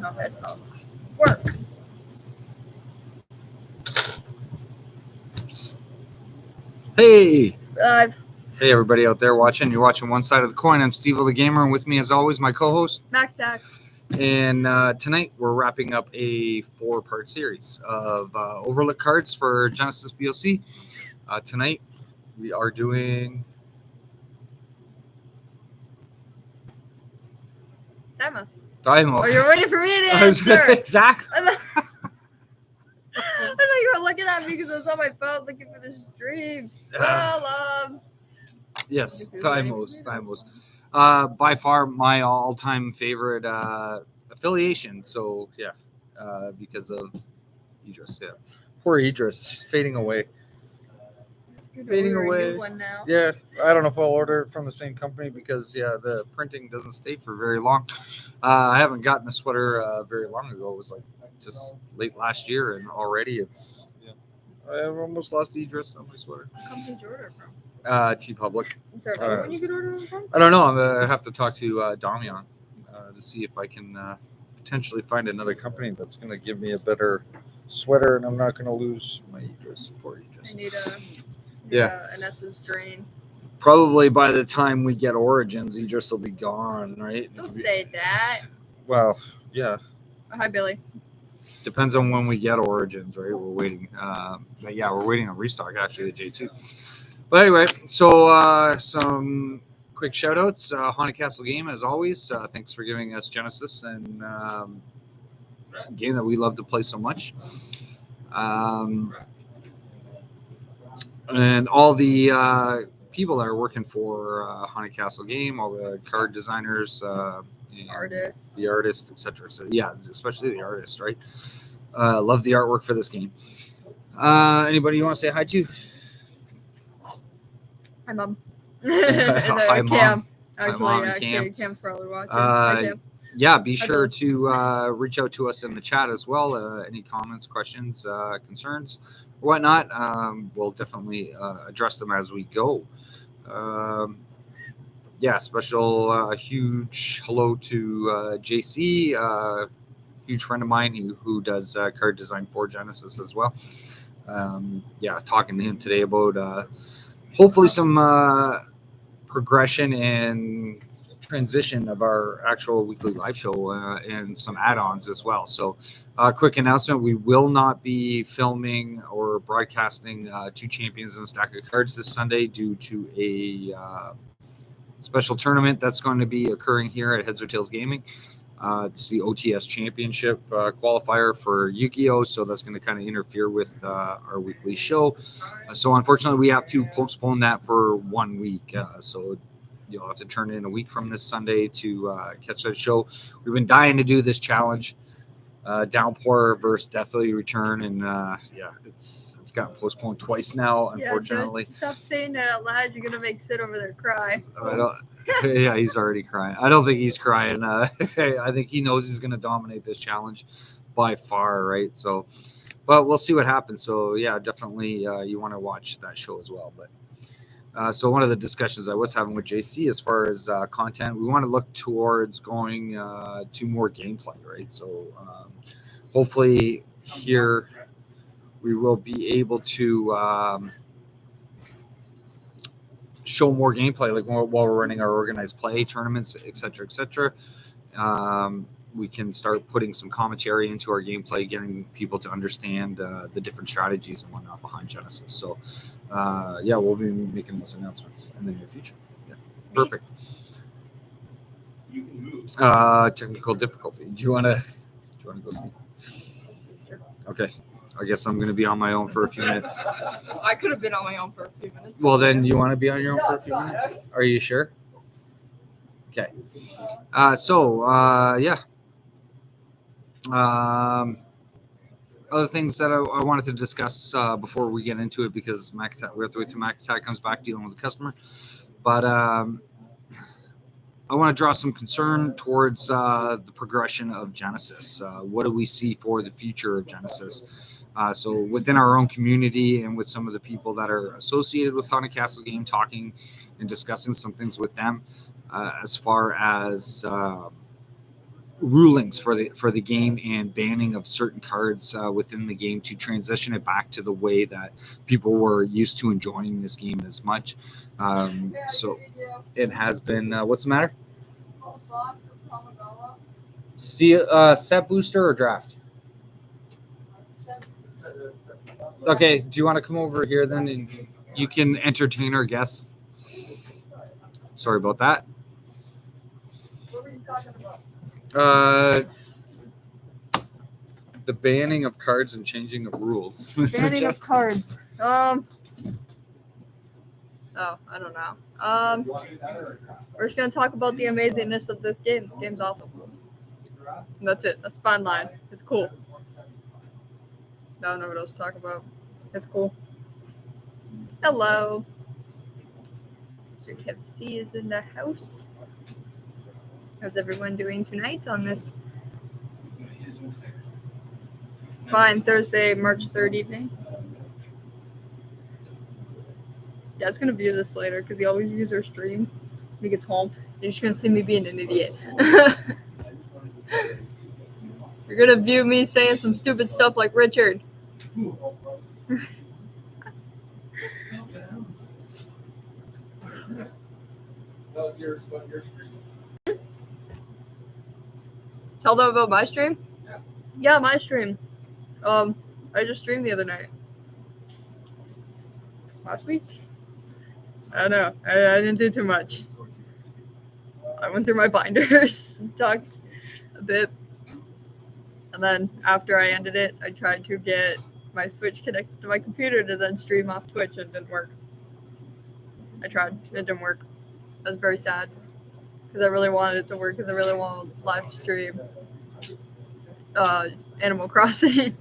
off headphones. Work. Hey. Live. Hey, everybody out there watching. You're watching One Side of the Coin. I'm Steveo the Gamer, and with me, as always, my co-host. Mack-Attack. And tonight, we're wrapping up a 4-part series of overlook cards for Genesis BoC. Tonight, we are doing... THYMOS. THYMOS. Oh, you're waiting for me to answer. Exactly. I thought you were looking at me because I was on my phone looking for the stream. Yes, THYMOS. By far my all-time favorite affiliation. So, yeah, because of Idris. Yeah. Poor Idris. She's fading away. Fading away. One now. Yeah, I don't know if I'll order it from the same company because, yeah, the printing doesn't stay for very long. I haven't gotten the sweater very long ago. It was like just late last year, and already it's, yeah. I've almost lost Idris on my sweater. What company did you order from? T-Public. Is there another one you could order from? I don't know. I'm going to have to talk to Damian to see if I can potentially find another company that's going to give me a better sweater, and I'm not going to lose my Idris. Poor Idris. I need an essence drain. Probably by the time we get Origins, Idris will be gone, right? Don't say that. Well, yeah. Hi, Billy. Depends on when we get Origins, right? We're waiting. But yeah, we're waiting on restock, actually, the J2. But anyway, so some quick shout-outs. Haunted Castle Game, as always. Thanks for giving us Genesis and a game that we love to play so much. And all the people that are working for Haunted Castle Game, all the card designers, artists, the artists, etc. So yeah, especially the artists, right? Love the artwork for this game. Anybody you want to say hi to? Hi, Mom. Hi, Cam. Mom. Actually, Hi, Mom yeah, and Cam. Cam's probably watching. Yeah, be sure to reach out to us in the chat as well. Any comments, questions, concerns, or whatnot. We'll definitely address them as we go. Yeah, special huge hello to JC, huge friend of mine who does card design for Genesis as well. Yeah, talking to him today about hopefully some progression and transition of our actual weekly live show and some add-ons as well. So quick announcement, we will not be filming or broadcasting 2 champions and a stack of cards this Sunday due to a special tournament that's going to be occurring here at Heads or Tails Gaming. It's the OTS Championship qualifier for Yu-Gi-Oh! So that's going to kind of interfere with our weekly show. So unfortunately, we have to postpone that for 1 week. So you'll have to turn in a week from this Sunday to catch that show. We've been dying to do this challenge. Downpour versus Deathly Return, and yeah, it's gotten postponed twice now, unfortunately. Yeah, stop saying that out loud. You're gonna make Sid over there cry. Yeah, he's already crying. I don't think he's crying. I think he knows he's gonna dominate this challenge by far, right? So, but we'll see what happens. So yeah, definitely you want to watch that show as well. But so one of the discussions I was having with JC as far as content, we want to look towards going to more gameplay, right? So hopefully here we will be able to show more gameplay, like while we're running our organized play tournaments, etc., etc. We can start putting some commentary into our gameplay, getting people to understand the different strategies and whatnot behind Genesis. So yeah, we'll be making those announcements in the near future. Yeah, perfect. Technical difficulty. Do you want to go see? Okay, I guess I'm going to be on my own for a few minutes. I could have been on my own for a few minutes. Well, then you want to be on your own for a few minutes? Are you sure? Okay. Yeah. Other things that I wanted to discuss before we get into it, because Mack-Attack, we have to wait till Mack-Attack comes back dealing with the customer. But I want to draw some concern towards the progression of Genesis. What do we see for the future of Genesis? So within our own community and with some of the people that are associated with Haunted Castle Game, talking and discussing some things with them as far as rulings for the game and banning of certain cards within the game to transition it back to the way that people were used to enjoying this game as much. So it has been. What's the matter? See, set booster or draft? Okay, do you want to come over here then and you can entertain our guests? Sorry about that. What were you talking about? The banning of cards and changing of rules. Banning of cards. Oh, I don't know. We're just gonna talk about the amazingness of this game. This game's awesome. And that's it. That's fine line. It's cool. I don't know what else to talk about. It's cool. Hello. Mr. Kev C is in the house. How's everyone doing tonight on this fine Thursday, March 3rd evening? Yeah, I was gonna view this later because he always uses our streams when he gets home. You're just gonna see me being an idiot. You're gonna view me saying some stupid stuff like Richard. Tell them about my stream? Yeah, my stream. I just streamed the other night. Last week? I don't know. I didn't do too much. I went through my binders, talked a bit, and then after I ended it, I tried to get my Switch connected to my computer to then stream off Twitch, and it didn't work. I tried. It didn't work. I was very sad because I really wanted it to work because I really wanted to live stream Animal Crossing.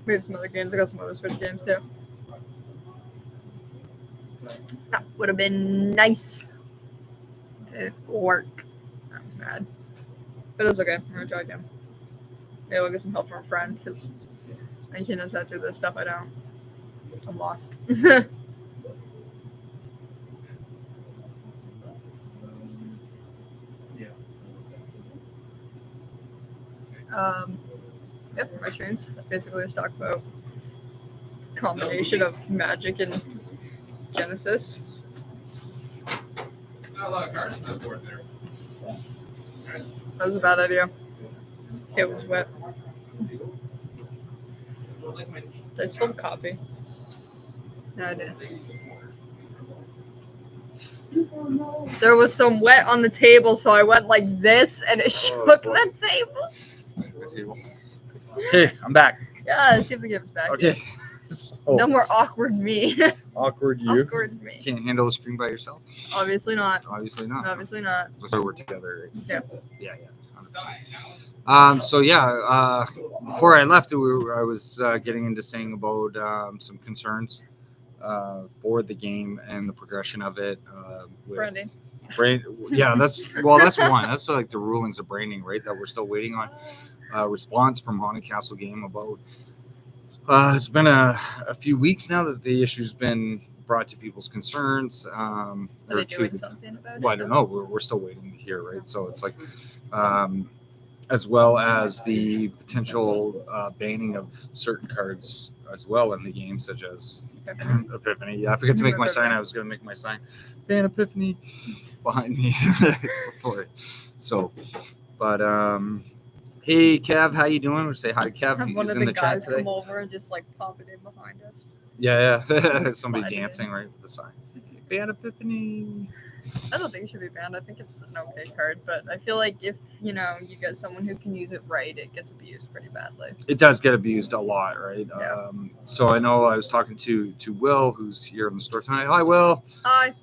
We have some other games. I got some other Switch games too. That would have been nice. It work. I was mad. But it's okay. I'm going to try again. Maybe I'll get some help from a friend because I think he knows how to do this stuff. I don't. I'm lost. Yep, my streams. Basically just talk about combination of Magic and Genesis. Not a lot of cards on the board there. That was a bad idea. It was wet. Did I spill the coffee? No, I didn't. There was some wet on the table, so I went like this, and it shook the table. Hey, I'm back. Yeah, let's see if we get us back. Okay. So, No more awkward me. awkward you. Awkward me. Can't handle the screen by yourself? Obviously not. Obviously not. Obviously not. So we're together. Yeah. Yeah. 100%. So yeah, before I left, I was getting into saying about some concerns for the game and the progression of it. Branding. Yeah, that's one. That's like the rulings of branding, right? That we're still waiting on response from Haunted Castle Game about. It's been a few weeks now that the issue's been brought to people's concerns. Are they doing something about it? Well, I don't know. We're still waiting to hear, right? So it's like, as well as the potential banning of certain cards as well in the game, such as Epiphany. Yeah, I forgot to make my sign. I was going to make my sign. Ban Epiphany behind me. So, but hey, Kev, how you doing? We'll say hi to Kev. Have one He's of in the the chat guys today. come over and just like pop it in behind us. Yeah. Somebody Slide it dancing in. right with the sign. Ban Epiphany. I don't think it should be banned. I think it's an okay card, but I feel like if you get someone who can use it right, it gets abused pretty badly. It does get abused a lot, right? Yeah. So I know I was talking to Will, who's here in the store tonight. Hi, Will. Hi.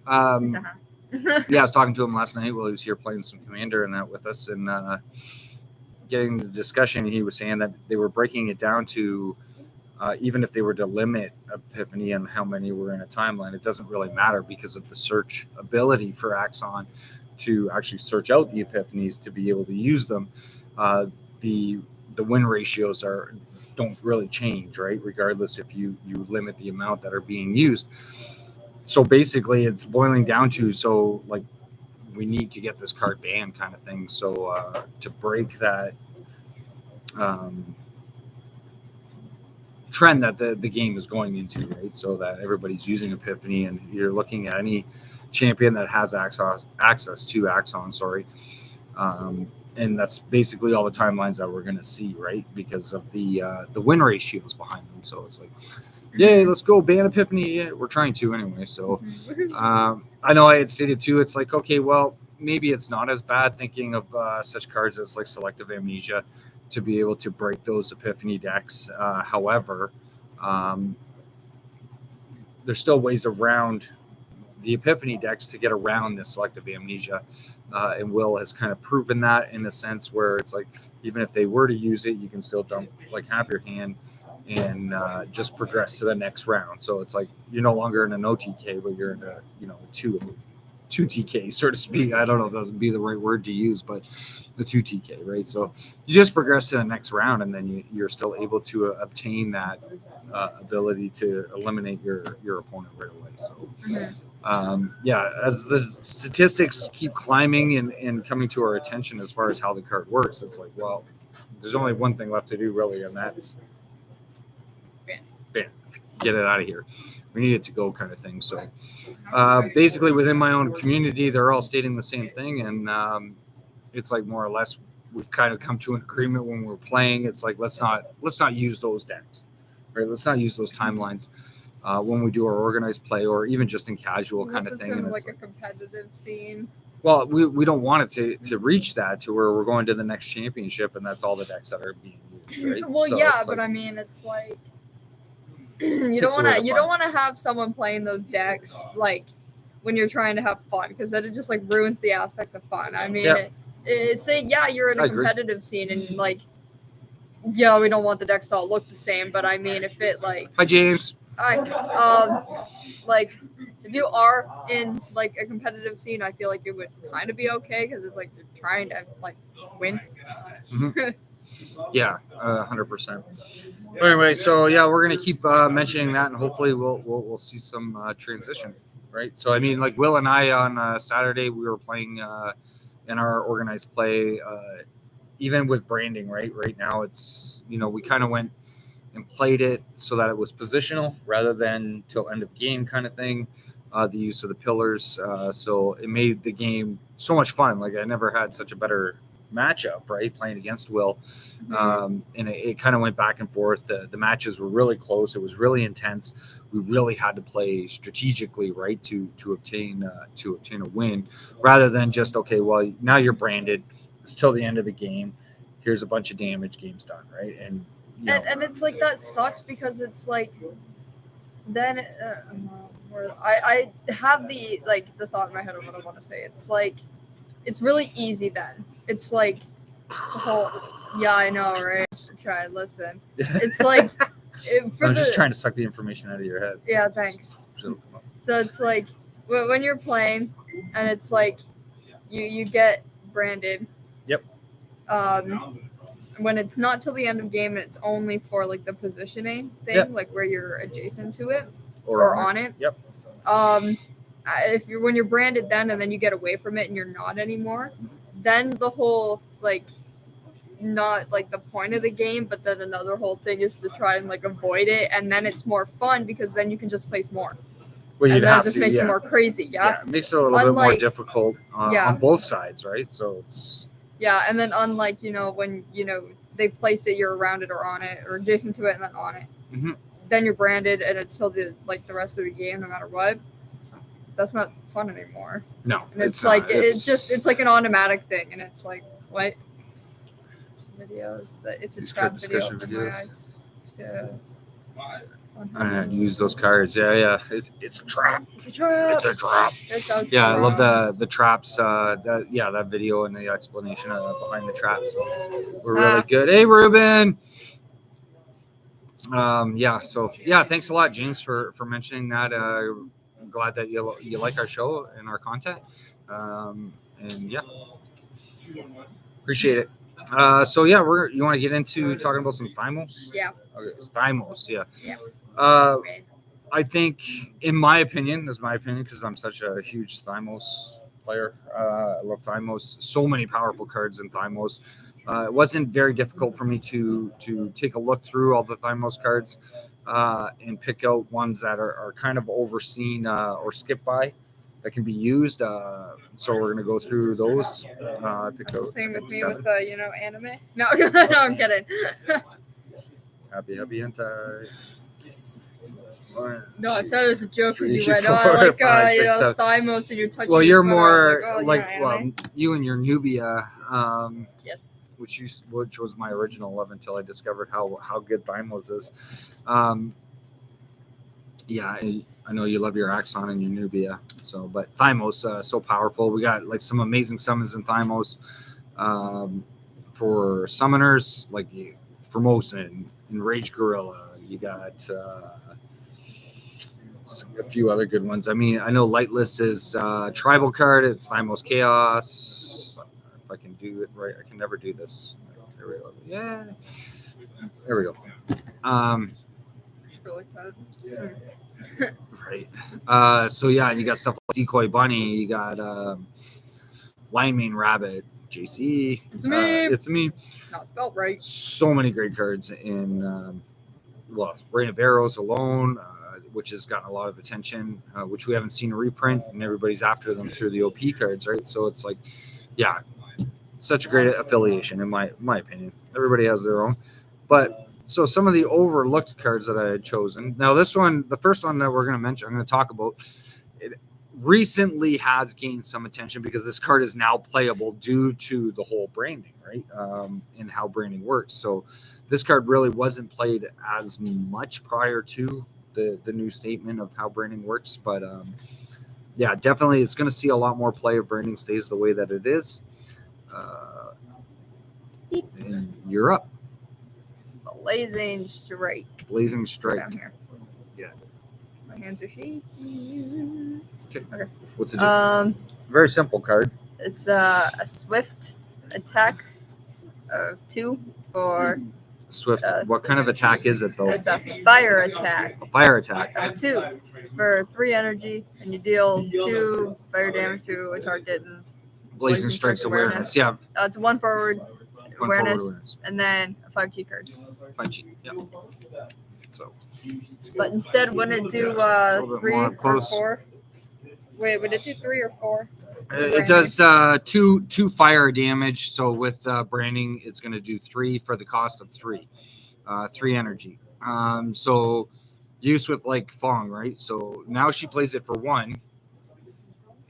Yeah, I was talking to him last night while he was here playing some Commander and that with us, and getting the discussion. He was saying that they were breaking it down to even if they were to limit Epiphany and how many were in a timeline, it doesn't really matter because of the search ability for Axon to actually search out the Epiphanies to be able to use them. The win ratios don't really change, right? Regardless if you limit the amount that are being used. So basically, it's boiling down to we need to get this card banned, kind of thing. So to break that trend that the game is going into, right? So that everybody's using Epiphany, and you're looking at any champion that has access to Axon, and that's basically all the timelines that we're going to see, right? Because of the win ratios behind them. So it's like, yay, let's go ban Epiphany. Yeah, we're trying to anyway. So I know I had stated too, it's like, okay, well, maybe it's not as bad, thinking of such cards as like Selective Amnesia, to be able to break those Epiphany decks. However, there's still ways around the Epiphany decks to get around the Selective Amnesia. And Will has kind of proven that, in a sense where it's like, even if they were to use it, you can still dump like half your hand and just progress to the next round. So it's like you're no longer in an OTK, but you're in a, you know, two TK, so to speak. I don't know if that would be the right word to use, but the 2 TK, right? So you just progress to the next round, and then you're still able to obtain that ability to eliminate your opponent right away. So yeah, as the statistics keep climbing and coming to our attention as far as how the card works, it's like, well, there's only one thing left to do really, and that's ban. Get it out of here. We need it to go, kind of thing. So basically within my own community, they're all stating the same thing, and it's like more or less we've kind of come to an agreement when we're playing. It's like, let's not use those decks, right? Let's not use those timelines when we do our organized play, or even just in casual kind of thing. In like a competitive scene. Well, we don't want it to reach that to where we're going to the next championship and that's all the decks that are being used, right? Well, so yeah, but I mean, it's like you don't want to have someone playing those decks like when you're trying to have fun, because then it just like ruins the aspect of fun. I mean, say you're in a competitive scene and like, yeah, we don't want the decks to all look the same, but I mean, if it like, hi James, like if you are in like a competitive scene, I feel like it would kind of be okay, because it's like you're trying to like win. Yeah, 100%. Anyway, so yeah, we're gonna keep mentioning that, and hopefully we'll see some transition, right? So I mean, like Will and I on Saturday, we were playing in our organized play, even with branding, right? Right now, it's, you know, we kind of went and played it so that it was positional rather than till end of game kind of thing. The use of the pillars, so it made the game so much fun. Like I never had such a better matchup, right? Playing against Will. And it kind of went back and forth. The matches were really close. It was really intense. We really had to play strategically, right, to obtain a win, rather than just, okay, well, now you're branded. It's till the end of the game. Here's a bunch of damage. Game's done, right? And it's like, that sucks, because it's like then I have the thought in my head of what I want to say. It's like it's really easy then. It's like the whole, yeah, I know, right? Try, listen. It's like I'm just trying to suck the information out of your head. Yeah, thanks. So it's like when you're playing, and it's like you get branded. Yep. When it's not till the end of game, and it's only for like the positioning thing, like where you're adjacent to it or on it. Yep. When you're branded then, and then you get away from it and you're not anymore, then the whole like, not like the point of the game, but then another whole thing is to try and like avoid it, and then it's more fun because then you can just place more. Well, and then it just makes it more crazy. Yeah, it makes it a little bit more difficult on both sides, right? So it's and then unlike, you know, when, you know, they place it, you're around it or on it or adjacent to it and then on it, then you're branded, and it's still the rest of the game no matter what. That's not fun anymore. No, and it's like it's like an automatic thing, and it's like, what videos that it's a trap video for my eyes to use those cards. Yeah, it's a trap. It's a trap. Yeah, I love the traps. That video and the explanation behind the traps were really good. Hey, Ruben. So thanks a lot, James, for mentioning that. I'm glad that you like our show and our content. And yeah, appreciate it. You want to get into talking about some THYMOS? Yeah. Okay, THYMOS. Yeah. Yeah. I think, in my opinion, because I'm such a huge THYMOS player. I love THYMOS. So many powerful cards in THYMOS. It wasn't very difficult for me to take a look through all the THYMOS cards and pick out ones that are kind of overseen or skipped by that can be used. So we're gonna go through those. Pick out Same with me 7. with anime. No, no, I'm kidding. Happy Hentai. No, I said it was a joke because you 3, went, 4, I like 5, 6, 7. THYMOS and you're touching. Well, your you're sweater. more I was like anime. you and your Nubia. Yes. Which was my original love until I discovered how good THYMOS is. Yeah, I know you love your Axon and your Nubia. So, but THYMOS so powerful. We got like some amazing summons in THYMOS for summoners like Formosan and Rage Gorilla. You got a few other good ones. I mean, I know Lightless is tribal card. It's THYMOS Chaos. If I can do it right, I can never do this. There we go. Yeah. There we go. Really fun. Right. So yeah, you got stuff like Decoy Bunny. You got Lion Mane Rabbit. JC. It's me. It's me. Not spelled right. So many great cards in Rain of Arrows alone, which has gotten a lot of attention, which we haven't seen a reprint, and everybody's after them through the OP cards, right? So it's like, yeah, such a great affiliation in my opinion. Everybody has their own, but so some of the overlooked cards that I had chosen. Now this one, the first one that we're going to mention, I'm going to talk about, it recently has gained some attention because this card is now playable due to the whole branding, right? And how branding works. So this card really wasn't played as much prior to the new statement of how branding works, but yeah, definitely it's going to see a lot more play if branding stays the way that it is. And you're up. Blazing Strike. Blazing Strike. Down here. Yeah. My hands are shaking. Okay. What's it do? Very simple card. It's a swift attack of 2 for. Swift. What kind of attack is it though? It's a fire attack. A fire attack. Of 2 for 3 energy, and you deal 2 fire damage to a target. And Blazing Strike's awareness. Yeah. It's 1 forward awareness, awareness. and then a 5 cheat card. 5 cheat. Yeah. So. But instead, wouldn't it do 3 or 4? Wait, would it do 3 or 4? It does 2 fire damage. So with branding, it's going to do 3 for the cost of 3. 3 energy. So use with like Fong, right? So now she plays it for 1.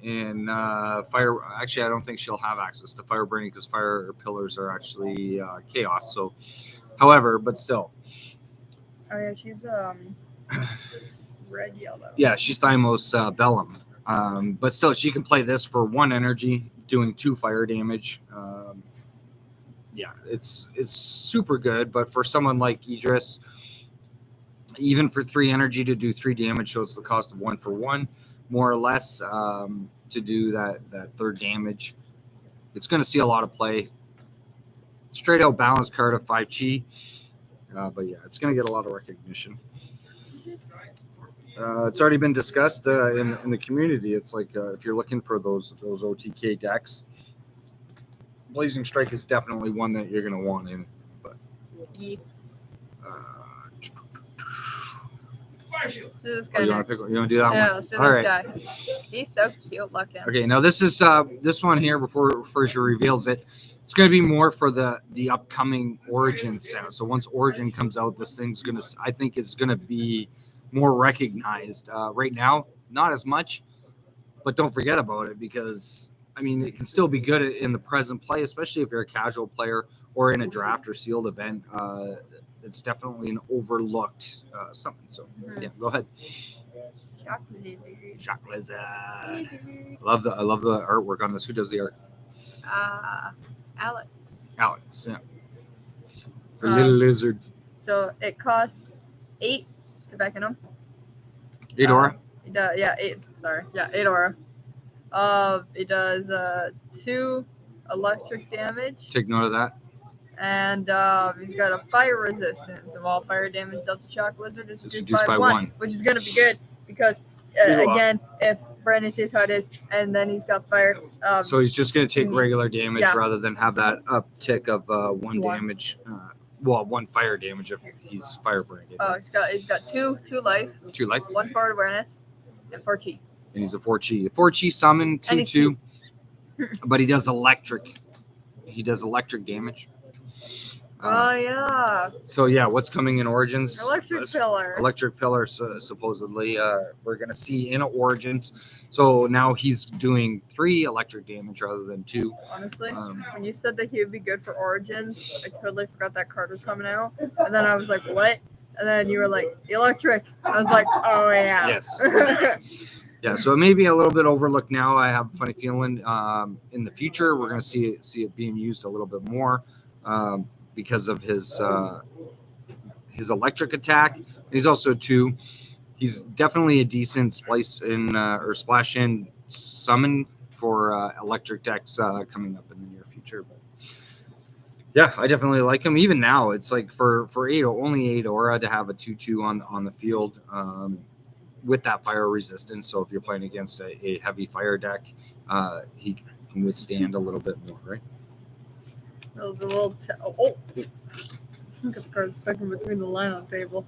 And fire. Actually, I don't think she'll have access to fire branding because fire pillars are actually chaos. So, however, but still. Oh yeah, she's red yellow. Yeah, she's THYMOS Bellum. But still, she can play this for 1 energy, doing 2 fire damage. Yeah, it's super good. But for someone like Idris, even for 3 energy to do 3 damage, so it's the cost of 1 for 1, more or less, to do that 3rd damage. It's going to see a lot of play. Straight out balanced card of 5 chi. But yeah, it's going to get a lot of recognition. It's already been discussed in the community. It's like if you're looking for those OTK decks, Blazing Strike is definitely one that you're going to want in. But Yeah. This you guy want next. to do that Yeah, one? let's do All this right. guy. He's so cute looking. Okay, now this is this one here before she reveals it. It's going to be more for the upcoming Origin set. So once Origin comes out, this thing's going to, I think, is going to be more recognized. Right now, not as much, but don't forget about it because I mean it can still be good in the present play, especially if you're a casual player or in a draft or sealed event. It's definitely an overlooked something. So yeah, go ahead. Shock lizard. Shock Lizard. I love the artwork on this. Who does the art? Alex. Alex. Yeah. It's a little lizard. So it costs 8 to beckon him. 8 aura. Yeah, 8. Sorry. Yeah, 8 aura. It does 2 electric damage. Take note of that. And he's got a fire resistance of all fire damage dealt to Shock Lizard is It's reduced by 1, which is going to be good because, again, if Brandon sees how it is, and then he's got fire. So he's just going to take regular damage Yeah. rather than have that uptick of one One. damage. One fire damage if he's fire branded. Oh, he's got two life, 2 life, 1 forward awareness, and 4 chi. and he's a 4 chi. 4 chi summon, And he's 2/2, but he does electric. He does electric damage. Oh yeah, So yeah, what's coming in Origins? electric pillar. Electric pillar, supposedly. We're gonna see in Origins. So now he's doing 3 electric damage rather than 2. Honestly, when you said that he would be good for Origins, I totally forgot that card was coming out, and then I was like, what? And then you were like, electric. I was like, oh yeah. Yes. Yeah, so it may be a little bit overlooked now. I have a funny feeling in the future we're gonna see it being used a little bit more. Because of his electric attack. He's also 2. He's definitely a decent splice in or splash in summon for electric decks coming up in the near future. But yeah, I definitely like him. Even now, it's like for only 8 aura to have a 2/2 on the field with that fire resistance. So if you're playing against a heavy fire deck, he can withstand a little bit more, right? The little look at the card stuck in between the line on the table.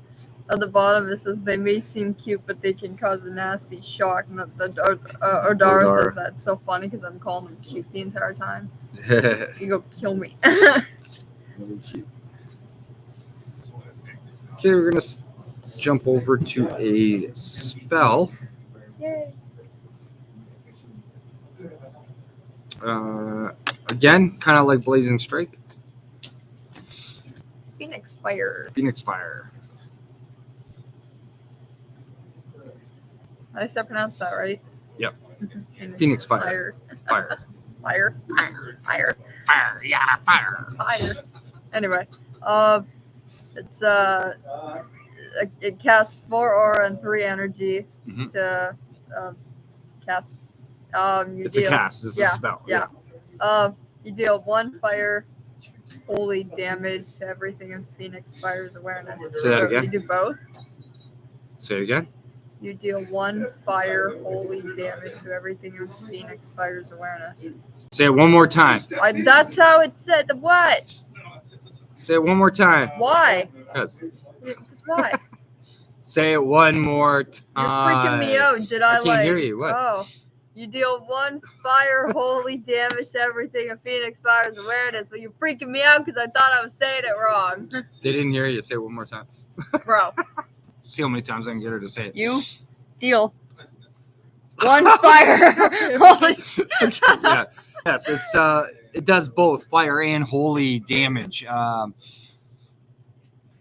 At the bottom it says they may seem cute, but they can cause a nasty shock. And Odara Odara. says that's so funny because I'm calling them cute the entire time. Okay, You go kill me. we're gonna jump over to a spell. Yay! Again, kind of like Blazing Strike. Phoenix Fire. Phoenix Fire. At least I pronounced that right. Yep. Phoenix Fire. Fire. Fire. Fire. Fire. Yeah, fire. Fire. Anyway, it's it casts 4 aura and 3 energy Mhm. to cast. You It's deal, a cast. It's a spell. Yeah. You deal 1 fire holy damage to everything in Phoenix Fire's awareness. Say that again. You do both. Say it again. You deal 1 fire holy damage to everything in Phoenix Fire's awareness. Say it one more time. That's how it said. What? Say it one more time. Why? Because. Because why? Say it one more time. You're freaking me out. Did I can't hear you. What? Oh. You deal 1 fire holy damage to everything in Phoenix Fire's awareness, but you're freaking me out because I thought I was saying it wrong. They didn't hear you. Say it one more time. Bro, See how many times I can get her to say it. you deal 1 fire holy. Yeah. Yes, it does both fire and holy damage.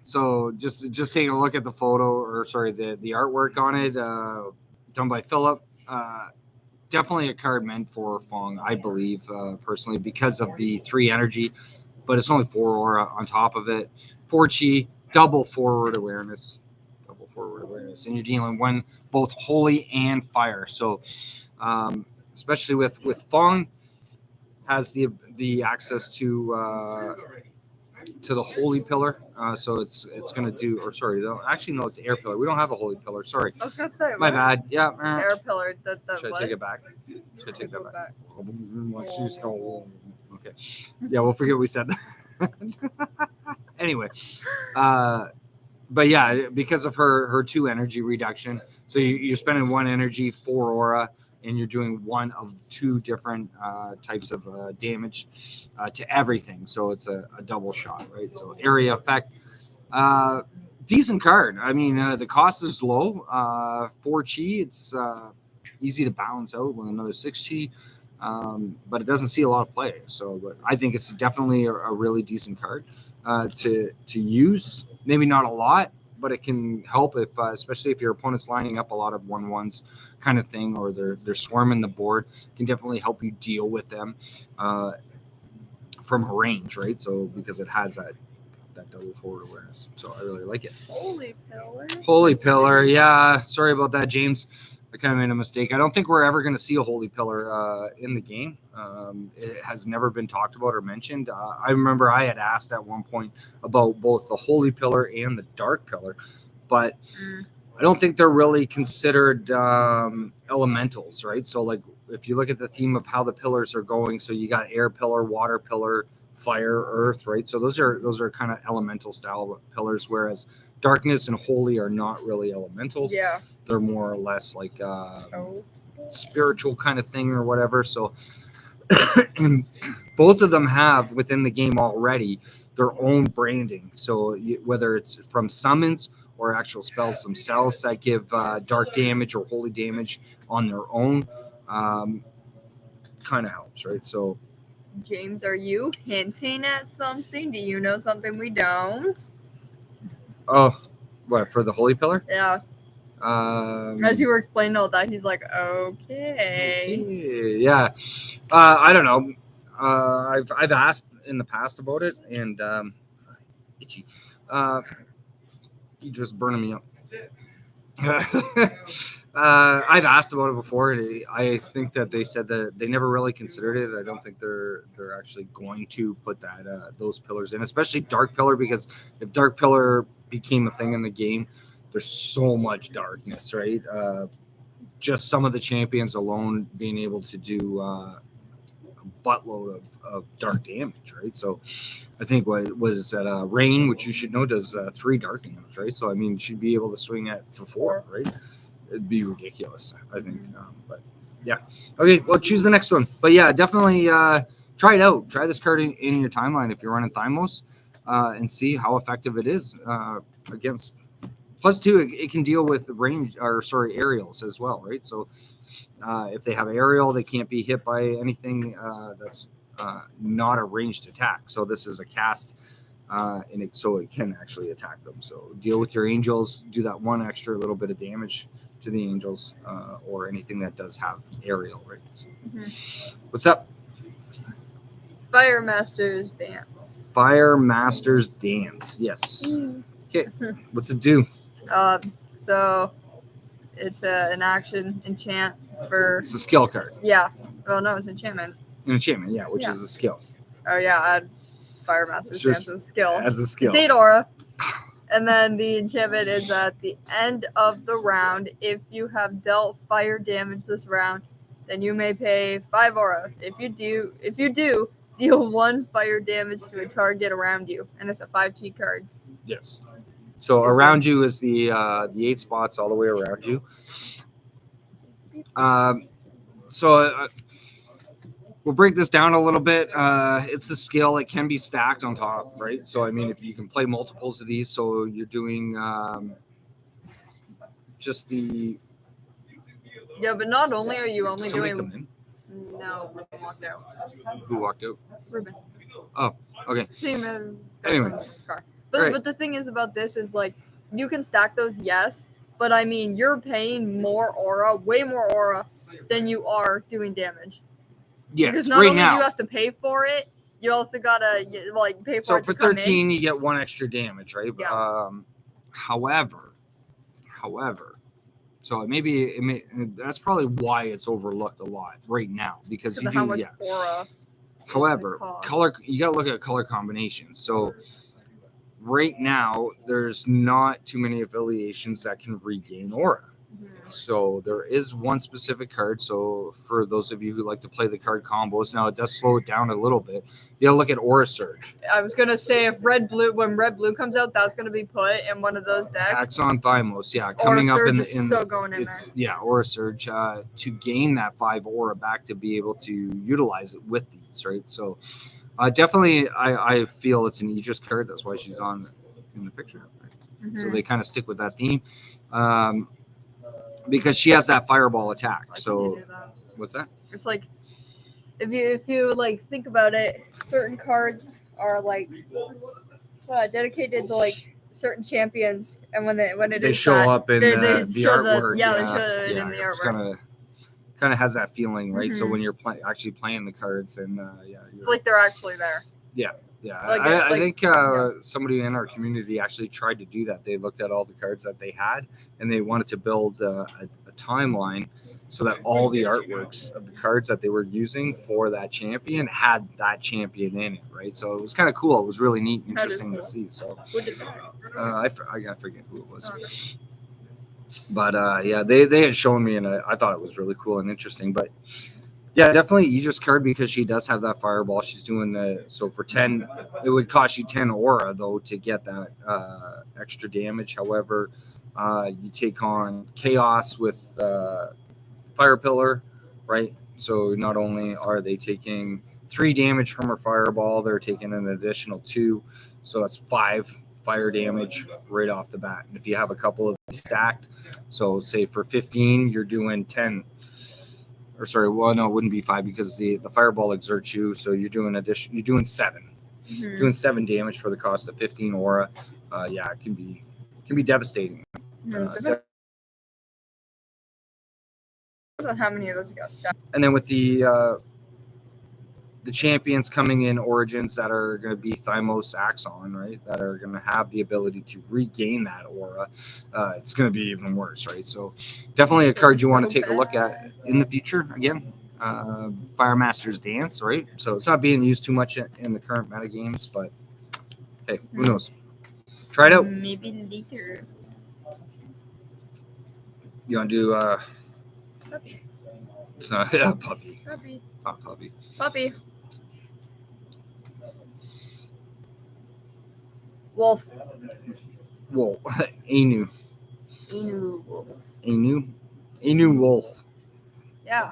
So just taking a look at the photo, or sorry, the artwork on it, done by Philip. Definitely a card meant for Fong, I believe, personally, because of the 3 energy, but it's only 4 aura on top of it. 4 chi, double forward awareness, and you're dealing both holy and fire. So, especially with Fong, has the access to the holy pillar. So it's going to do, or sorry, actually no, it's air pillar. We don't have a holy pillar. Sorry, I was gonna say my what? bad. Yeah. Air pillar. Should I take it back? Should I take that Go back? Okay. Yeah, we'll forget we said that. Anyway, but yeah, because of her 2 energy reduction, so you're spending 1 energy, 4 aura, and you're doing 1 of 2 different types of damage to everything. So it's a double shot, right? So area effect. Decent card. I mean, the cost is low. 4 chi. It's easy to balance out with another 6 chi. But it doesn't see a lot of play. So but I think it's definitely a really decent card to use. Maybe not a lot, but it can help if, especially if your opponent's lining up a lot of 1/1s kind of thing, or they're swarming the board. It can definitely help you deal with them from a range, right? So because it has that double forward awareness, so I really like it. Holy pillar. Holy pillar, yeah. Sorry about that, James. I kind of made a mistake. I don't think we're ever going to see a holy pillar in the game. It has never been talked about or mentioned. I remember I had asked at one point about both the holy pillar and the dark pillar, but I don't think they're really considered elementals, right? So like if you look at the theme of how the pillars are going, so you got air pillar, water pillar, fire, earth, right? So those are kind of elemental style pillars, whereas darkness and holy are not really elementals. Yeah. They're more or less like Oh. spiritual kind of thing or whatever. So and both of them have within the game already their own branding. So whether it's from summons or actual spells themselves that give dark damage or holy damage on their own, kind of helps, right? So James, are you hinting at something? Do you know something we don't? oh, what for the holy pillar? Yeah. As you were explaining all that, he's like, okay. Yeah. I don't know. I've asked in the past about it, and itchy. You just burning me up. I've asked about it before. I think that they said that they never really considered it. I don't think they're actually going to put that those pillars in, especially dark pillar, because if dark pillar became a thing in the game, there's so much darkness, right? Just some of the champions alone being able to do a buttload of dark damage, right? So I think what was that rain, which you should know does 3 dark damage, right? So I mean, she'd be able to swing at for 4, right? It'd be ridiculous, I think. But yeah, okay, well, choose the next one. But yeah, definitely try it out. Try this card in your timeline if you're running THYMOS, and see how effective it is against. Plus, too, it can deal with aerials as well, right? So if they have aerial, they can't be hit by anything that's not a ranged attack. So this is a cast, so it can actually attack them. So deal with your angels, do that one extra little bit of damage to the angels, or anything that does have aerial, right? So, what's up? Fire Master's Dance. Fire Master's Dance. Yes. Okay. What's it do? So it's an action enchant for. It's a skill card. Yeah. Well, no, it's enchantment. An enchantment, yeah, which is a skill. Oh yeah, add Fire Master's Dance as a skill. As a skill. It's 8 aura. And then the enchantment is at the end of the round. If you have dealt fire damage this round, then you may pay 5 aura. If you do, deal 1 fire damage to a target around you, and it's a 5G card. Yes. So around you is the 8 spots all the way around you. We'll break this down a little bit. It's a skill. It can be stacked on top, right? So, I mean, if you can play multiples of these, so you're doing just the... Yeah, but not only are you only Somebody doing... come in? No, Ruben walked out. Who walked out? Ruben. Oh, okay. Anyway. But, Right. but the thing is about this is, like, you can stack those, yes, but, I mean, you're paying more aura, way more aura, than you are doing damage. Yes, Because not right only now. do you have to pay for it, you also gotta pay for So it for to come 13, you get 1 extra damage, right? Yeah. However, so that's probably why it's overlooked a lot right now, because in. you Because of how do, much aura. However, cost. color, you got to look at color combinations. So right now, there's not too many affiliations that can regain aura. So there is one specific card. So for those of you who like to play the card combos, now it does slow it down a little bit. You gotta look at Aura Surge. I was gonna say if when red blue comes out, that's gonna be put in one of those decks. Axon THYMOS, yeah, Aura coming up Surge in is so going in there. Yeah, Aura Surge to gain that 5 aura back to be able to utilize it with these, right? So definitely, I feel it's an Aegis card. That's why she's on in the picture. Right? So they kind of stick with that theme. Because she has that fireball attack. So what's that? It's like if you like think about it, certain cards are like dedicated to like certain champions, and when they show up in the show artwork, they show it in the it's artwork. kind of has that feeling, right? So when you're actually playing the cards, and it's like they're actually there. Yeah. Like, I think somebody in our community actually tried to do that. They looked at all the cards that they had, and they wanted to build a timeline so that all the artworks of the cards that they were using for that champion had that champion in it, right? So it was kind of cool. It was really neat and interesting to see. So I forget who it was. But yeah, they had shown me, and I thought it was really cool and interesting. But yeah, definitely Aegis card because she does have that fireball. She's doing so for 10, it would cost you 10 aura though to get that extra damage. However, you take on chaos with fire pillar, right? So not only are they taking 3 damage from her fireball, they're taking an additional 2, so that's 5 fire damage right off the bat. And if you have a couple of these stacked, so say for 15 you're doing 10, or sorry, well no, it wouldn't be 5 because the fireball exerts you, so you're doing 7. Mhm. Doing 7 damage for the cost of 15 aura. Yeah, it can be devastating. Depends on how many of those you got stacked. And then with the champions coming in Origins that are going to be THYMOS Axon, right? That are going to have the ability to regain that aura. It's going to be even worse, right? So definitely a card you want to take a look at in the future. Again, Firemaster's Dance, right? So it's not being used too much in the current meta games, but hey, who knows? Try it out. Maybe later. You want to do Puppy. it's not a puppy. Puppy. Not puppy. Puppy. Wolf. Wolf. Anu. Inu wolf. Anu wolf. Yeah.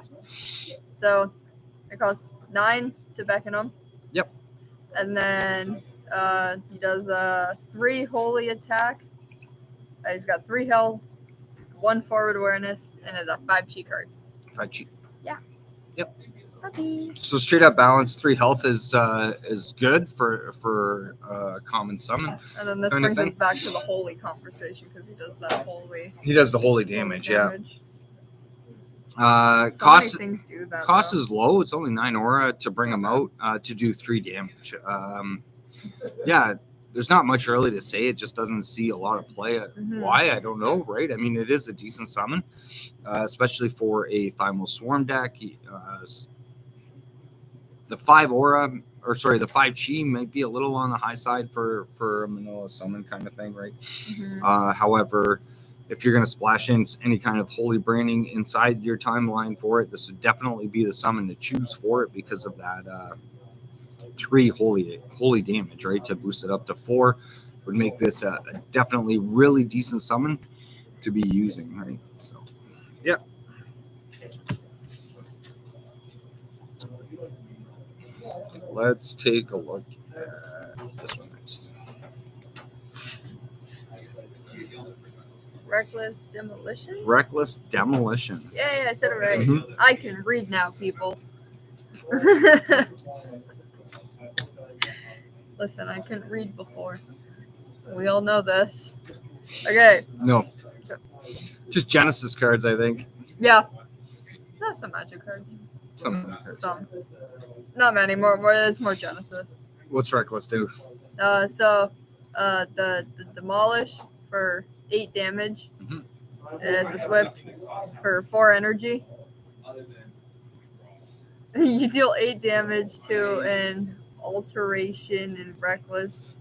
So it costs 9 to beckon him. Yep. And then he does 3 holy attack. He's got 3 health, 1 forward awareness, and a 5 cheat card. 5 cheat. Yeah. Yep. Puppy. So straight up balance, 3 health is good for common summon. And then this kind of brings us thing. back to the holy conversation because he does that holy. He does the holy damage, yeah. damage. So Cost many things do that. cost though. is low. It's only 9 aura to bring him out to do 3 damage. Yeah, there's not much really to say. It just doesn't see a lot of play. Mhm. Why? I don't know, right? I mean, it is a decent summon, especially for a THYMOS Swarm deck. The 5 aura, or sorry, the 5 chi might be a little on the high side for a Manila summon kind of thing, right? Mhm. However, if you're going to splash in any kind of holy branding inside your timeline for it, this would definitely be the summon to choose for it because of that 3 holy damage, right? To boost it up to 4 would make this a definitely really decent summon to be using, right? So, yeah. Let's take a look at this one next. Reckless demolition. Reckless Demolition. Yeah, I said it right. Mhm. I can read now, people. Listen, I couldn't read before. We all know this. Okay, No. Just Genesis cards, I think. yeah. Not some magic cards. Some. Not many. More. It's more Genesis. What's Reckless do? The demolish for 8 damage Mhm. as a swift for 4 energy. You deal 8 damage to an alteration in reckless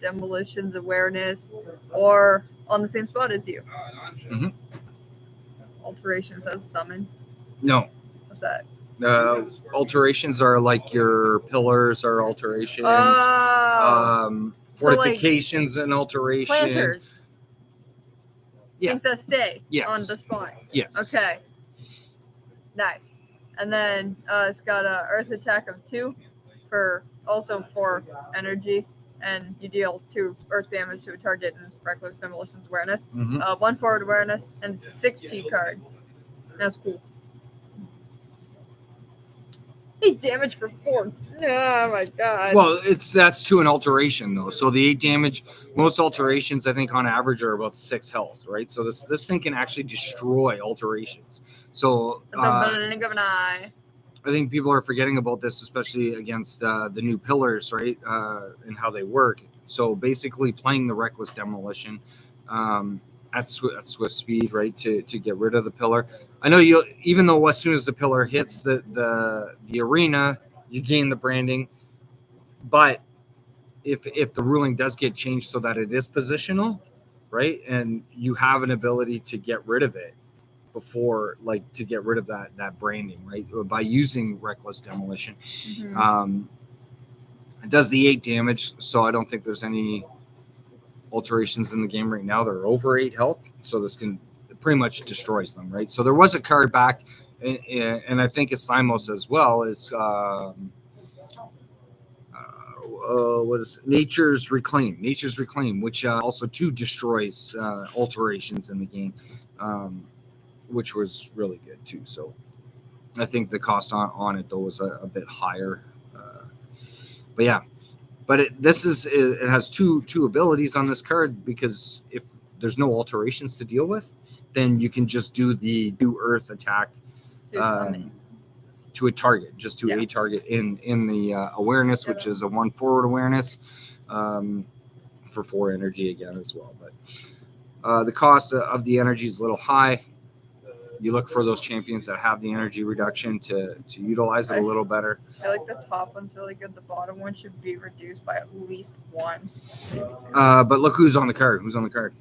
demolition's awareness, or on the same spot as you. Mhm. Alteration says summon. No. What's that? Alterations are like your pillars are alterations. Oh, so like Fortifications and alteration. planters. Yeah. Things that stay Yes. on the spot. Yes. Okay. Nice. And then it's got a earth attack of 2 for also 4 energy, and you deal 2 earth damage to a target in reckless demolition's awareness. Mhm. 1 forward awareness, and it's a 6 cheat card. That's cool. 8 damage for 4. Oh my god. Well, that's to an alteration though. So the 8 damage, most alterations I think on average are about 6 health, right? So this thing can actually destroy alterations. So The blink of an eye. I think people are forgetting about this, especially against the new pillars, right? And how they work. So basically, playing the Reckless Demolition at swift speed, right, to get rid of the pillar. I know you, even though as soon as the pillar hits the arena, you gain the branding. But if the ruling does get changed so that it is positional, right? And you have an ability to get rid of it before, like to get rid of that branding, right? By using Reckless Demolition. Mhm. It does the 8 damage, so I don't think there's any alterations in the game right now. They're over 8 health, so this can pretty much destroys them, right? So there was a card back, and I think it's THYMOS as well, is what is it? Nature's Reclaim, which also too destroys alterations in the game, which was really good too. So I think the cost on it though was a bit higher, but yeah. But it has two abilities on this card, because if there's no alterations to deal with, then you can just do the Earth attack To summon. to a target, just to a target in the awareness, which is a 1 forward awareness, for 4 energy again as well. But the cost of the energy is a little high. You look for those champions that have the energy reduction to utilize it a little better. I feel like the top one's really good. The bottom one should be reduced by at least 1. But look who's on the card. Who's on the card?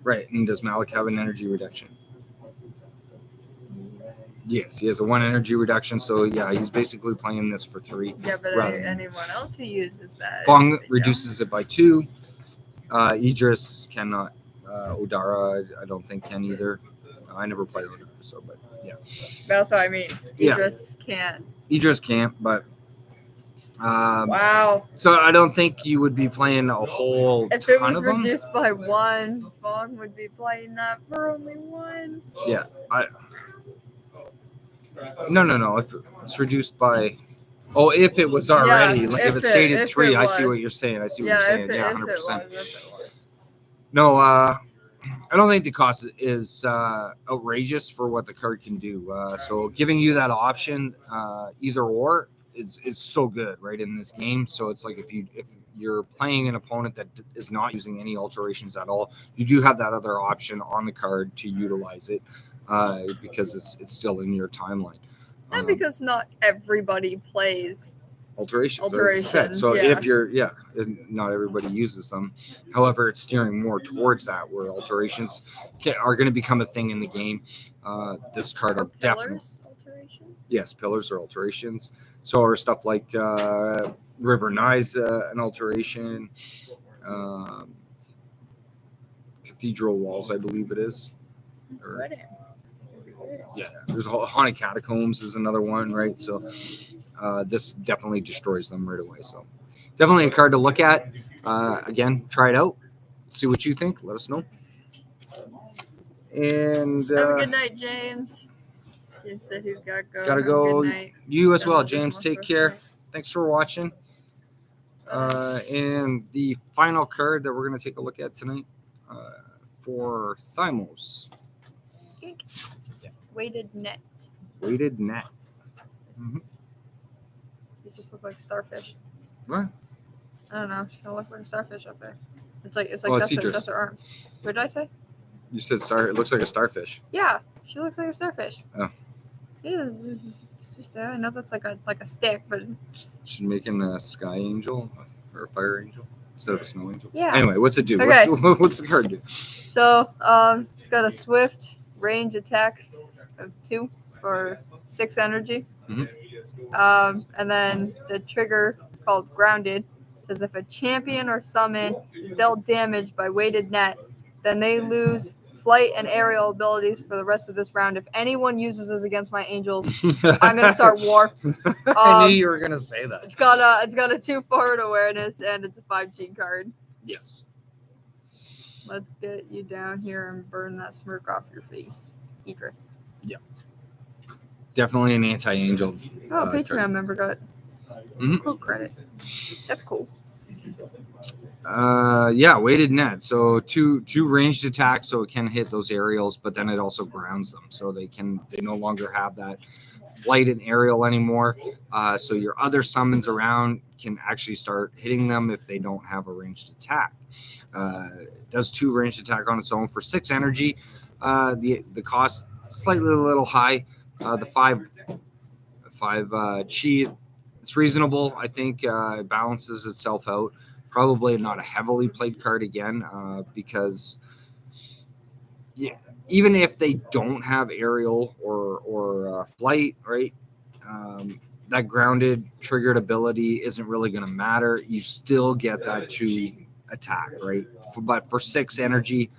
Right. And does Malik have an energy reduction? Yes, he has a 1 energy reduction. So yeah, he's basically playing this for 3. Yeah, but rather anyone else who uses that. Fung reduces it by 2. Idris cannot. Odara, I don't think can either. I never played Odara, so but yeah. But also, I mean, Idris can't. Idris can't, but Wow. So I don't think you would be playing a whole If ton it was of them. reduced by 1, Fong would be playing that for only 1. Yeah, No. If it's reduced by, if it was already, like if it stayed at 3, I see what you're saying. I see what you're saying. Yeah, 100%. No, I don't think the cost is outrageous for what the card can do. So giving you that option, either or, is so good, right, in this game. So it's like if you're playing an opponent that is not using any alterations at all, you do have that other option on the card to utilize it, because it's still in your timeline. And because not everybody plays alterations. So if you're not everybody uses them. However, it's steering more towards that, where alterations are going to become a thing in the game. This card are definitely alterations? Yes, pillars are alterations. So are stuff like River Nye's an alteration. Cathedral Walls, I believe it is. Yeah, there's Haunted Catacombs is another one, right? So this definitely destroys them right away. So definitely a card to look at. Again, try it out. See what you think. Let us know. And have a good night, James. James said he's got to go. Gotta go. You as well, James. Take care. Thanks for watching. And the final card that we're going to take a look at tonight for THYMOS. Yeah. Weighted Net. Weighted Net. You just look like starfish. What? I don't know. She kind of looks like a starfish up there. It's like it's that's her arms. What did I say? You said star. It looks like a starfish. Yeah, she looks like a starfish. Oh. Yeah, it's just I know that's like a stick, but she's making a sky angel or a fire angel instead of a snow angel. Yeah. Anyway, what's it do? Okay. What's the card do? So it's got a swift range attack of 2 for 6 energy. And then the trigger called Grounded says if a champion or summon is dealt damage by Weighted Net, then they lose flight and aerial abilities for the rest of this round. If anyone uses this against my angels, I'm gonna start war. I knew you were gonna say that. It's got a 2 forward awareness and it's a 5G card. Yes. Let's get you down here and burn that smirk off your face, Idris. Yeah. Definitely an anti-angel. Oh, Patreon card. member got cool credit. That's cool. Weighted Net. So two ranged attacks, so it can hit those aerials, but then it also grounds them, so they no longer have that flight and aerial anymore. So your other summons around can actually start hitting them if they don't have a ranged attack. It does 2 ranged attack on its own for 6 energy. The cost slightly a little high. The 5 chi, it's reasonable. I think it balances itself out Probably not a heavily played card again, because yeah, even if they don't have aerial or flight, right? That grounded triggered ability isn't really going to matter. You still get that 2 attack, right? But for 6 energy,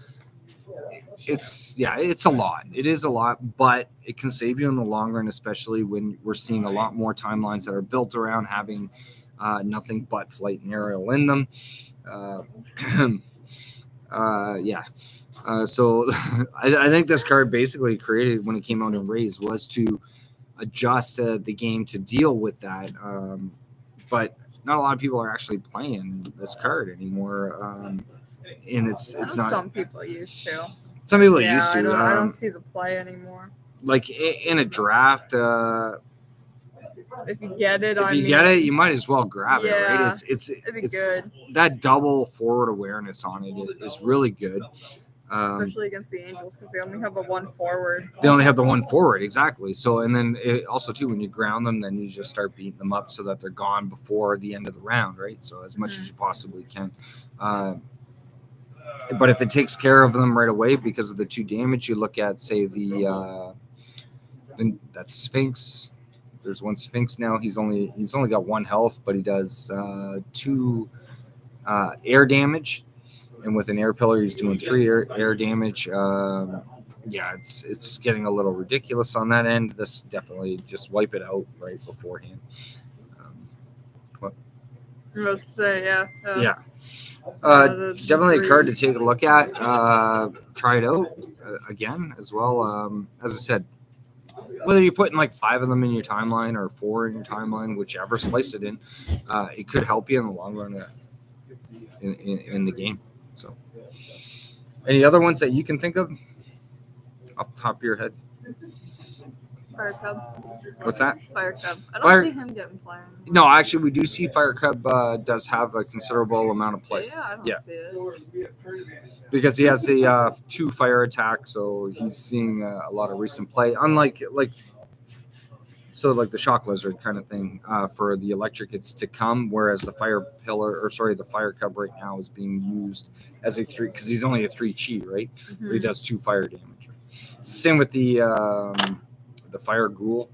it's a lot. It is a lot, but it can save you in the long run, especially when we're seeing a lot more timelines that are built around having nothing but flight and aerial in them. So I think this card basically created when it came out in Rays was to adjust the game to deal with that. But not a lot of people are actually playing this card anymore. And it's not. Some people used to. Some people Yeah, used to. I don't see the play anymore. Like in a draft, if you get it, get it, you might as well grab it, right? Yeah, It's it'd be good, that double forward awareness on it is really good. especially against the Angels because they only have a 1 forward. They only have the 1 forward, exactly. So, and then also too, when you ground them, then you just start beating them up so that they're gone before the end of the round, right? So as much as you possibly can. But if it takes care of them right away because of the 2 damage, you look at, say, that Sphinx. There's 1 Sphinx now. He's only got 1 health, but he does 2 air damage, and with an air pillar, he's doing 3 air damage. It's getting a little ridiculous on that end. This definitely just wipe it out right beforehand. Let's say, Yeah. Definitely a card to take a look at. Try it out again as well. As I said, whether you're putting like 5 of them in your timeline or 4 in your timeline, whichever splice it in, it could help you in the long run in the game. So, any other ones that you can think of off the top of your head? Fire Cub. What's that? Fire Cub. I don't see him getting playing. No, actually, we do see Fire Cub does have a considerable amount of play. Yeah, I don't see it. Because he has a 2 fire attack, so he's seeing a lot of recent play. Unlike like the Shock Lizard kind of thing for the electric, it's to come. Whereas the the Fire Cub right now is being used as a 3 because he's only a 3 chi, right? Mm-hmm. But he does 2 fire damage. Same with the Fire Ghoul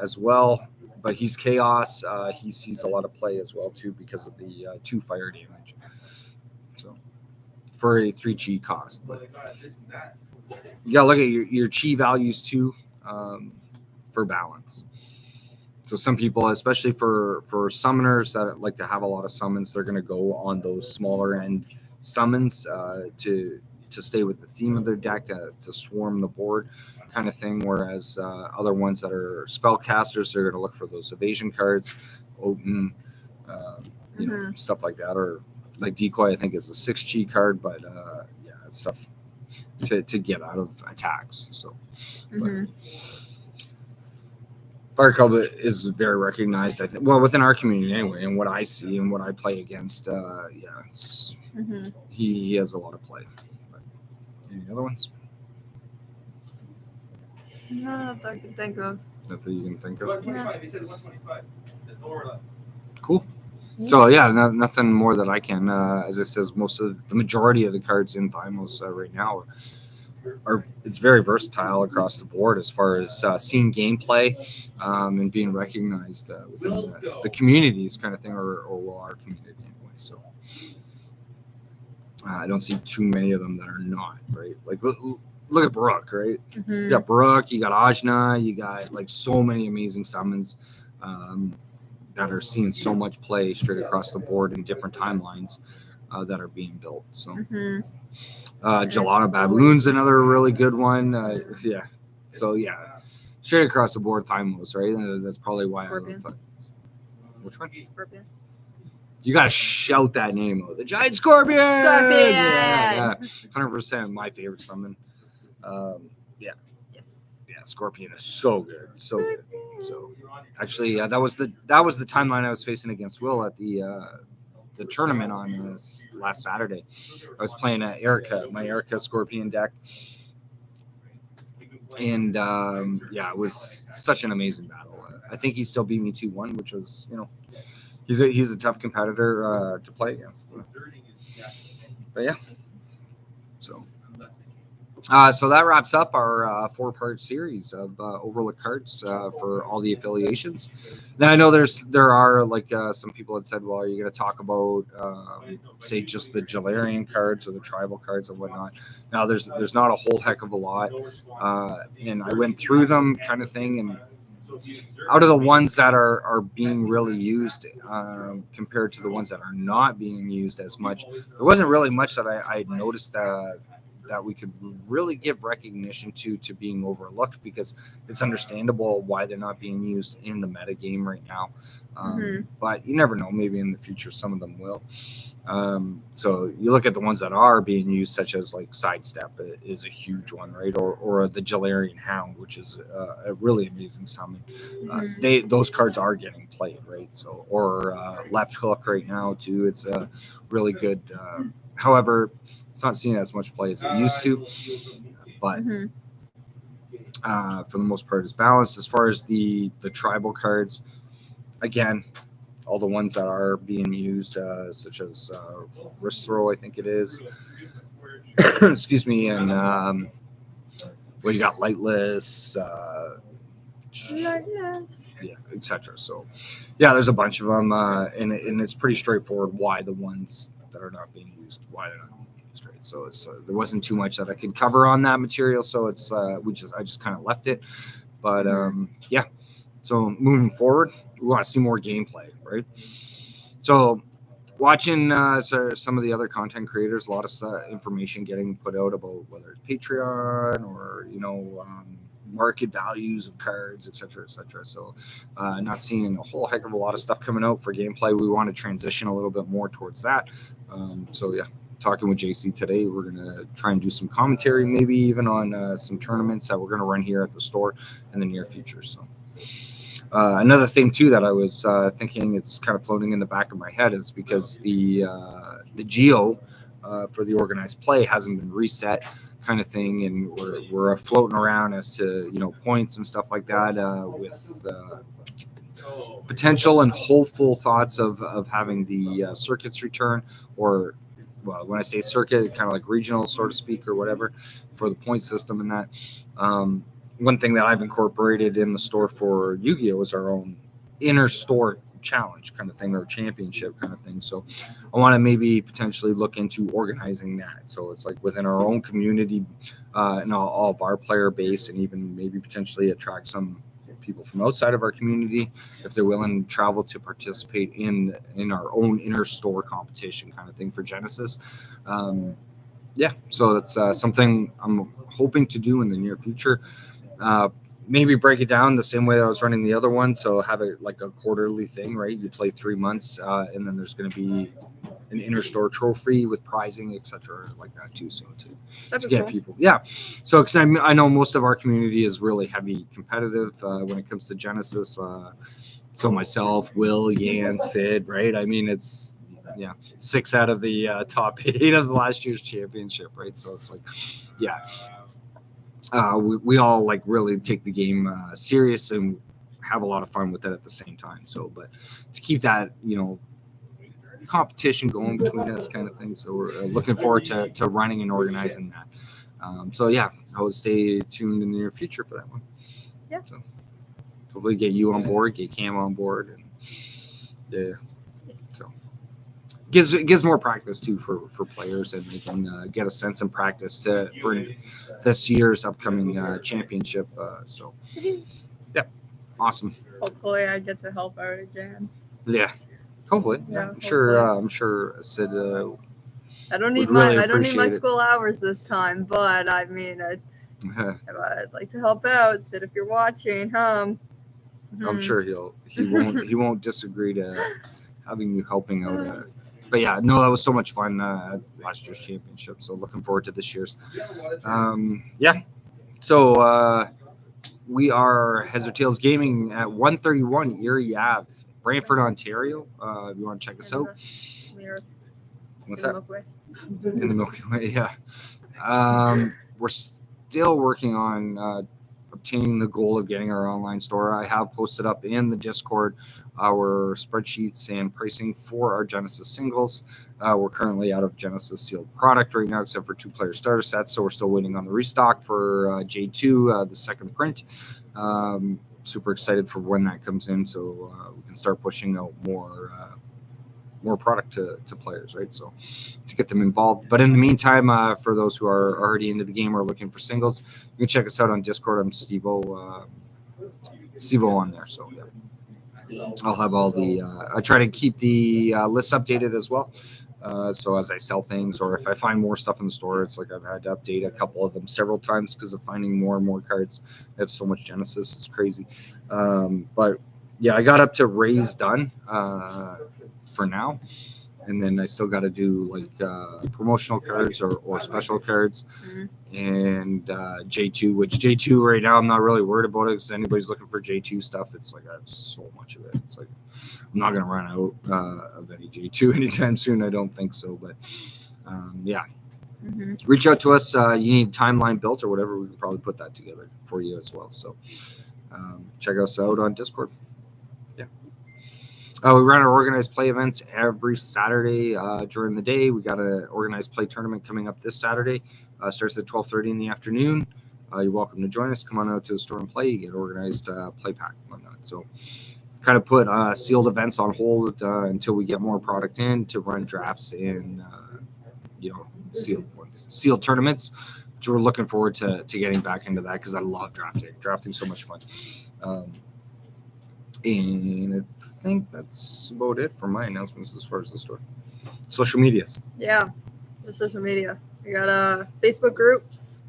as well. But he's chaos. He sees a lot of play as well too because of the 2 fire damage. So for a 3 chi cost, but you gotta look at your chi values too for balance. So some people, especially for summoners that like to have a lot of summons, they're gonna go on those smaller end summons to stay with the theme of their deck to swarm the board. Kind of thing, whereas other ones that are spellcasters, they're going to look for those evasion cards, Odin, stuff like that, or like Decoy. I think is a 6 chi card, but it's stuff to get out of attacks. So, Fire Cub is very recognized. I think, well, within our community anyway, and what I see and what I play against, he has a lot of play. But any other ones? No, that I can think of. Nothing you can think of. 125. He said 125. Cool. So nothing more that I can. As it says, the majority of the cards in THYMOS right now are it's very versatile across the board as far as seeing gameplay and being recognized within the communities kind of thing, or our community anyway. So I don't see too many of them that are not right. Like look at Brooke, right? You got Brooke, you got Ajna, you got like so many amazing summons that are seeing so much play straight across the board in different timelines that are being built. So Gelato Baboon's another really good one. So straight across the board THYMOS, right? That's probably why Scorpion. I love which one? Scorpion. You gotta shout that name out. The Giant Scorpion! Yeah. 100% my favorite summon. Yes. Yeah, Scorpion is so good. So good. So actually that was the timeline I was facing against Will at the tournament on last Saturday. I was playing my Erica Scorpion deck. And it was such an amazing battle. I think he still beat me 2-1, which was, he's a tough competitor to play against. But yeah, so so that wraps up our 4-part series of Overlook cards for all the affiliations. Now I know there are like some people had said, well, are you going to talk about say just the Jalarian cards or the tribal cards and whatnot? Now there's not a whole heck of a lot, and I went through them kind of thing, and out of the ones that are being really used compared to the ones that are not being used as much, there wasn't really much that I noticed that we could really give recognition to being overlooked, because it's understandable why they're not being used in the meta game right now. But you never know, maybe in the future some of them will. So you look at the ones that are being used, such as like Sidestep is a huge one, right? Or the Jalarian Hound, which is a really amazing summon. Those cards are getting played, right? So or Left Hook right now too. It's a really good. However, it's not seen as much play as it used to, but for the most part, it's balanced. As far as the tribal cards, again, all the ones that are being used, such as Wrist Throw, I think it is. Excuse me, and well, you got Lightless, yeah, etc. So, yeah, there's a bunch of them, and it's pretty straightforward why the ones that are not being used, why they're not being used, right? So it's there wasn't too much that I could cover on that material, so it's I just kind of left it, but yeah. So moving forward, we want to see more gameplay, right? So watching some of the other content creators, a lot of information getting put out about whether it's Patreon or market values of cards, etc., etc. So not seeing a whole heck of a lot of stuff coming out for gameplay. We want to transition a little bit more towards that. So yeah, talking with JC today, we're gonna try and do some commentary, maybe even on some tournaments that we're gonna run here at the store in the near future. So. Another thing too that I was thinking, it's kind of floating in the back of my head, is because the geo for the organized play hasn't been reset, kind of thing, and we're floating around as to points and stuff like that with potential and hopeful thoughts of having the circuits return, or well, when I say circuit, kind of like regional, so to speak, or whatever, for the point system and that. One thing that I've incorporated in the store for Yu-Gi-Oh! Is our own inner store challenge kind of thing, or championship kind of thing. So I want to maybe potentially look into organizing that. So it's like within our own community and all of our player base, and even maybe potentially attract some people from outside of our community if they're willing to travel to participate in our own inner store competition kind of thing for Genesis. Yeah, so that's something I'm hoping to do in the near future. Maybe break it down the same way I was running the other one. So have it like a quarterly thing, right? You play 3 months, and then there's going to be an inner store trophy with prizing, etc., like that too. So to get people, yeah. So because I know most of our community is really heavy competitive when it comes to Genesis. So myself, Will, Yan, Sid, right? I mean, it's 6 out of the top 8 of the last year's championship, right? So it's like, yeah. We all like really take the game serious and have a lot of fun with it at the same time. So, but to keep that, competition going between us kind of thing. So we're looking forward to running and organizing that. So yeah, I would stay tuned in the near future for that one. Yeah. So hopefully get you on board, get Cam on board, and yeah. Yes. So. Gives more practice too for players, and they can get a sense and practice for this year's upcoming championship. So, yeah, awesome. Hopefully, I get to help out again. Yeah, hopefully. Yeah, I'm sure Sid. I don't need my school hours this time, but I mean, I'd like to help out. Sid, if you're watching, I'm sure he won't disagree to having you helping out. But yeah, no, that was so much fun last year's championship. So looking forward to this year's. Yeah. So we are Heads or Tails Gaming at 131 Erie Ave, Brantford, Ontario. If you want to check us out. What's that? In the Milky Way, yeah. We're still working on a attaining the goal of getting our online store. I have posted up in the Discord our spreadsheets and pricing for our Genesis singles. We're currently out of Genesis sealed product right now, except for 2-player starter sets. So we're still waiting on the restock for J2, the second print. Super excited for when that comes in, so we can start pushing out more product to players, right? So to get them involved. But in the meantime, for those who are already into the game or looking for singles, you can check us out on Discord. I'm Steveo on there. So yeah. I'll have all the I try to keep the lists updated as well. So as I sell things, or if I find more stuff in the store, it's like I've had to update a couple of them several times because of finding more and more cards. I have so much Genesis, it's crazy. But yeah, I got up to Ray's done for now. And then I still got to do like promotional cards or special cards. And J2, which J2 right now I'm not really worried about it because anybody's looking for J2 stuff. It's like I have so much of it. It's like I'm not going to run out of any J2 anytime soon. I don't think so. But yeah, reach out to us. You need timeline built or whatever. We can probably put that together for you as well. So check us out on Discord. Yeah. We run our organized play events every Saturday during the day. We got an organized play tournament coming up this Saturday. Starts at 12:30 in the afternoon. You're welcome to join us. Come on out to the store and play. You get organized play pack and whatnot. So kind of put sealed events on hold until we get more product in to run drafts in, sealed tournaments, which we're looking forward to getting back into that because I love drafting. Drafting's so much fun. And I think that's about it for my announcements as far as the store. Social medias. Yeah, the social media. We got Facebook groups.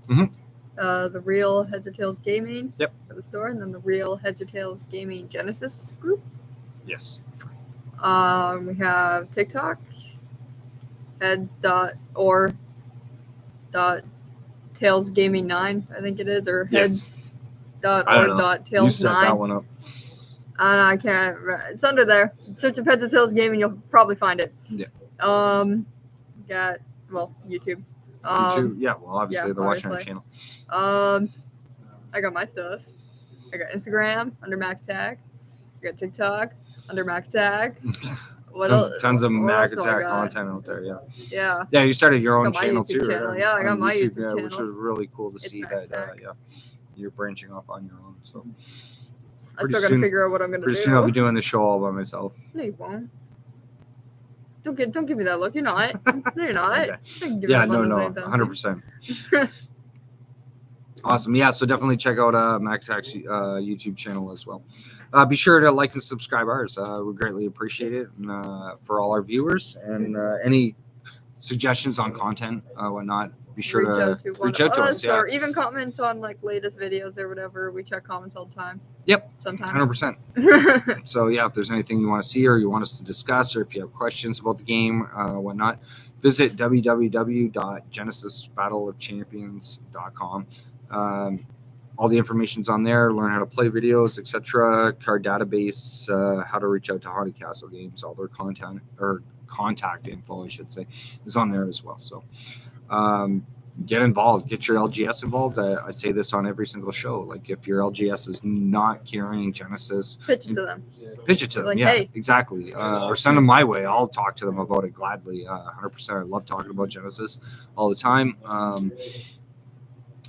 The Real Heads or Tails Gaming for the store, and then the Real Heads or Tails Gaming Genesis group. Yes. We have TikTok, heads.or.tailsgaming9, I think it is, or heads.or.tails9. You set that one up. And I can't. It's under there. Search of Heads or Tails Gaming, you'll probably find it. Yeah. Got YouTube. YouTube, yeah. Well, obviously they're watching our channel. I got my stuff. I got Instagram under Mack-Attack. I got TikTok under Mack-Attack. Tons of Mack-Attack content out there. Yeah. Yeah. Yeah, you started your own channel YouTube too. channel. Right? Yeah, I got my YouTube channel, which was really cool to see that. Mack-Attack. You're branching off on your own. So I still got to figure out what I'm gonna do. Pretty soon I'll be doing the show all by myself. No, you won't. Don't give me that look. You're not. No, you're not. Okay. Yeah, no, 100%. Awesome. Yeah, so definitely check out Mack-Attack's YouTube channel as well. Be sure to like and subscribe ours. We greatly appreciate it for all our viewers. And any suggestions on content, whatnot, be sure to reach out to us. Yeah. Or even comment on like latest videos or whatever. We check comments all the time. Yep. Sometimes. 100%. So yeah, if there's anything you want to see or you want us to discuss, or if you have questions about the game, whatnot, visit www.genesisbattleofchampions.com. All the information's on there. Learn how to play videos, etc. Card database, how to reach out to Haunted Castle Games. All their content or contact info, I should say, is on there as well. So get involved. Get your LGS involved. I say this on every single show. Like if your LGS is not carrying Genesis, pitch it to them. Pitch it to them. Like, yeah, hey. Exactly. Or send them my way. I'll talk to them about it gladly. 100%. I love talking about Genesis all the time.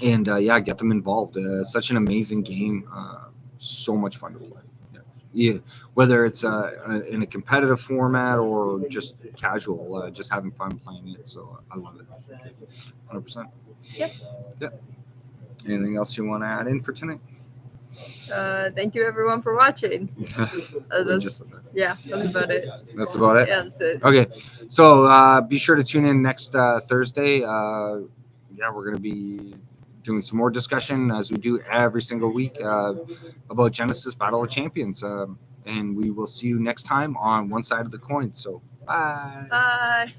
And get them involved. It's such an amazing game. So much fun to play. Yeah, whether it's in a competitive format or just casual, just having fun playing it. So I love it. 100%. Yep. Anything else you want to add in for tonight? Thank you everyone for watching. That's about it. That's about it? Yeah, that's it. Okay. So be sure to tune in next Thursday. We're going to be doing some more discussion as we do every single week about Genesis Battle of Champions. And we will see you next time on one side of the coin. So bye. Bye.